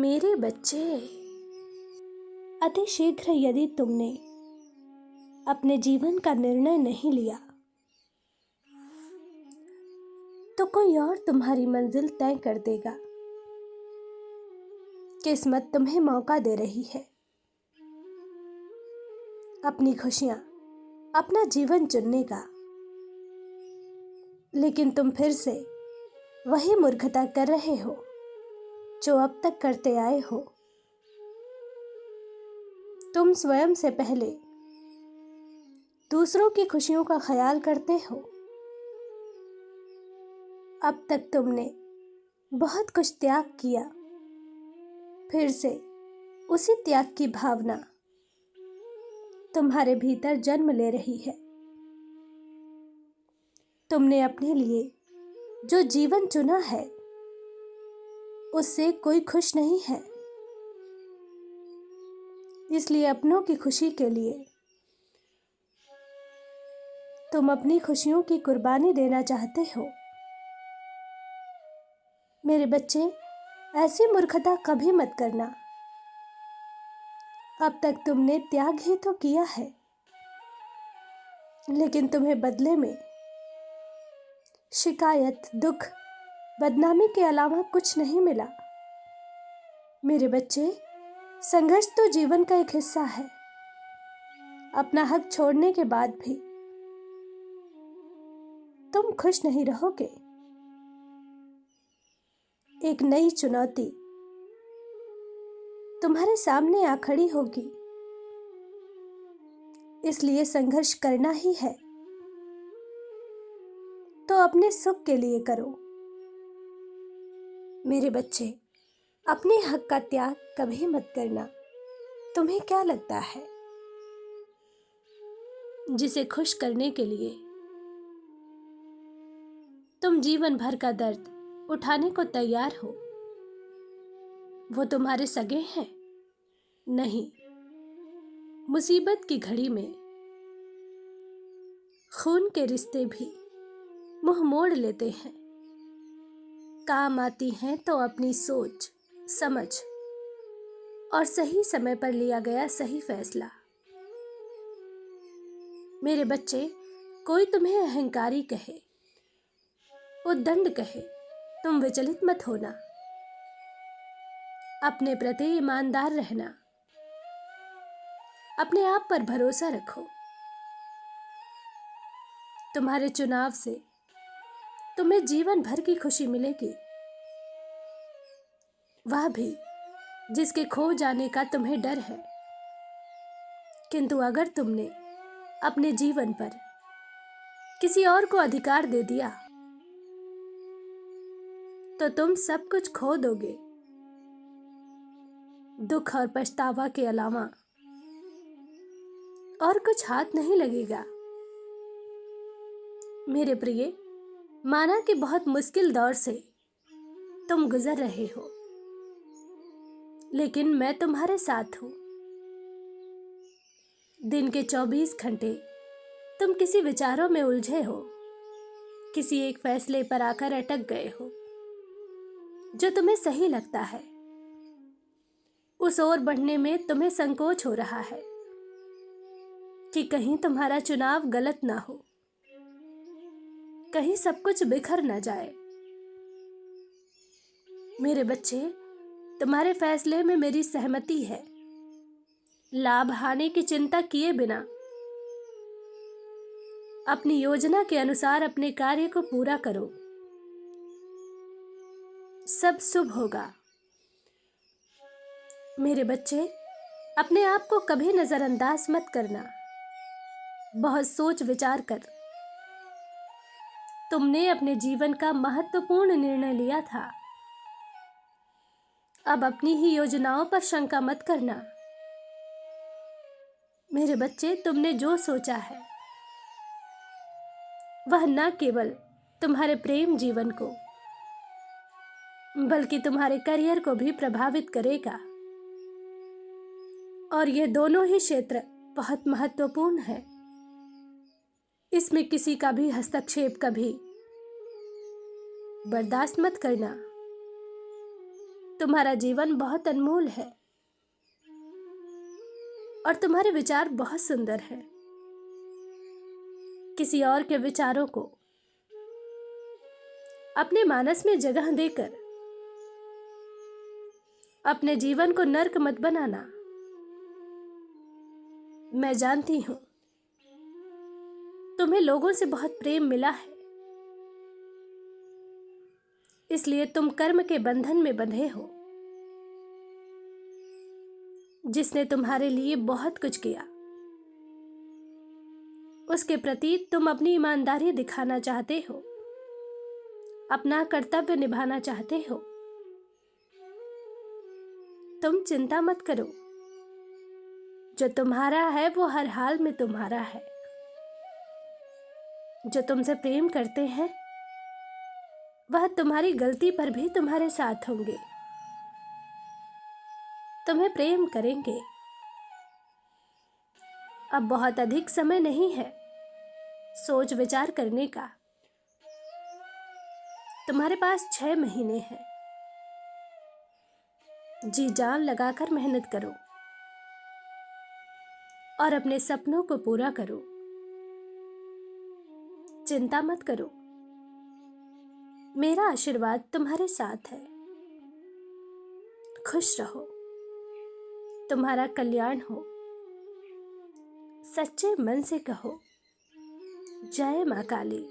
मेरे बच्चे, अति शीघ्र यदि तुमने अपने जीवन का निर्णय नहीं लिया तो कोई और तुम्हारी मंजिल तय कर देगा। किस्मत तुम्हें मौका दे रही है अपनी खुशियां, अपना जीवन चुनने का, लेकिन तुम फिर से वही मूर्खता कर रहे हो जो अब तक करते आए हो। तुम स्वयं से पहले दूसरों की खुशियों का ख्याल करते हो। अब तक तुमने बहुत कुछ त्याग किया, फिर से उसी त्याग की भावना तुम्हारे भीतर जन्म ले रही है। तुमने अपने लिए जो जीवन चुना है उससे कोई खुश नहीं है, इसलिए अपनों की खुशी के लिए तुम अपनी खुशियों की कुर्बानी देना चाहते हो। मेरे बच्चे, ऐसी मूर्खता कभी मत करना। अब तक तुमने त्याग ही तो किया है, लेकिन तुम्हें बदले में शिकायत, दुख, बदनामी के अलावा कुछ नहीं मिला। मेरे बच्चे, संघर्ष तो जीवन का एक हिस्सा है। अपना हक छोड़ने के बाद भी तुम खुश नहीं रहोगे। एक नई चुनौती तुम्हारे सामने आ खड़ी होगी, इसलिए संघर्ष करना ही है तो अपने सुख के लिए करो। मेरे बच्चे, अपने हक का त्याग कभी मत करना। तुम्हें क्या लगता है, जिसे खुश करने के लिए तुम जीवन भर का दर्द उठाने को तैयार हो, वो तुम्हारे सगे हैं? नहीं, मुसीबत की घड़ी में खून के रिश्ते भी मुंह मोड़ लेते हैं। काम आती हैं तो अपनी सोच, समझ और सही समय पर लिया गया सही फैसला। मेरे बच्चे, कोई तुम्हें अहंकारी कहे, उद्दंड कहे, तुम विचलित मत होना। अपने प्रति ईमानदार रहना, अपने आप पर भरोसा रखो। तुम्हारे चुनाव से तुम्हें जीवन भर की खुशी मिलेगी, वह भी जिसके खो जाने का तुम्हें डर है। किंतु अगर तुमने अपने जीवन पर किसी और को अधिकार दे दिया तो तुम सब कुछ खो दोगे। दुख और पछतावा के अलावा और कुछ हाथ नहीं लगेगा। मेरे प्रिय, माना कि बहुत मुश्किल दौर से तुम गुजर रहे हो, लेकिन मैं तुम्हारे साथ हूं। दिन के 24 घंटे तुम किसी विचारों में उलझे हो, किसी एक फैसले पर आकर अटक गए हो जो तुम्हें सही लगता है। उस ओर बढ़ने में तुम्हें संकोच हो रहा है कि कहीं तुम्हारा चुनाव गलत ना हो, कहीं सब कुछ बिखर ना जाए। मेरे बच्चे, तुम्हारे फैसले में मेरी सहमति है। लाभ हानि की चिंता किए बिना अपनी योजना के अनुसार अपने कार्य को पूरा करो, सब शुभ होगा। मेरे बच्चे, अपने आप को कभी नजरअंदाज मत करना। बहुत सोच विचार कर तुमने अपने जीवन का महत्वपूर्ण निर्णय लिया था। अब अपनी ही योजनाओं पर शंका मत करना। मेरे बच्चे, तुमने जो सोचा है वह न केवल तुम्हारे प्रेम जीवन को बल्कि तुम्हारे करियर को भी प्रभावित करेगा, और ये दोनों ही क्षेत्र बहुत महत्वपूर्ण है। इसमें किसी का भी हस्तक्षेप कभी बर्दाश्त मत करना। तुम्हारा जीवन बहुत अनमोल है और तुम्हारे विचार बहुत सुंदर हैं। किसी और के विचारों को अपने मानस में जगह देकर अपने जीवन को नर्क मत बनाना। मैं जानती हूं तुम्हें लोगों से बहुत प्रेम मिला है, इसलिए तुम कर्म के बंधन में बंधे हो। जिसने तुम्हारे लिए बहुत कुछ किया, उसके प्रति तुम अपनी ईमानदारी दिखाना चाहते हो, अपना कर्तव्य निभाना चाहते हो। तुम चिंता मत करो, जो तुम्हारा है वो हर हाल में तुम्हारा है। जो तुमसे प्रेम करते हैं वह तुम्हारी गलती पर भी तुम्हारे साथ होंगे, तुम्हें प्रेम करेंगे। अब बहुत अधिक समय नहीं है सोच विचार करने का। तुम्हारे पास 6 महीने हैं। जी जान लगाकर मेहनत करो और अपने सपनों को पूरा करो। चिंता मत करो, मेरा आशीर्वाद तुम्हारे साथ है। खुश रहो, तुम्हारा कल्याण हो। सच्चे मन से कहो, जय मां काली।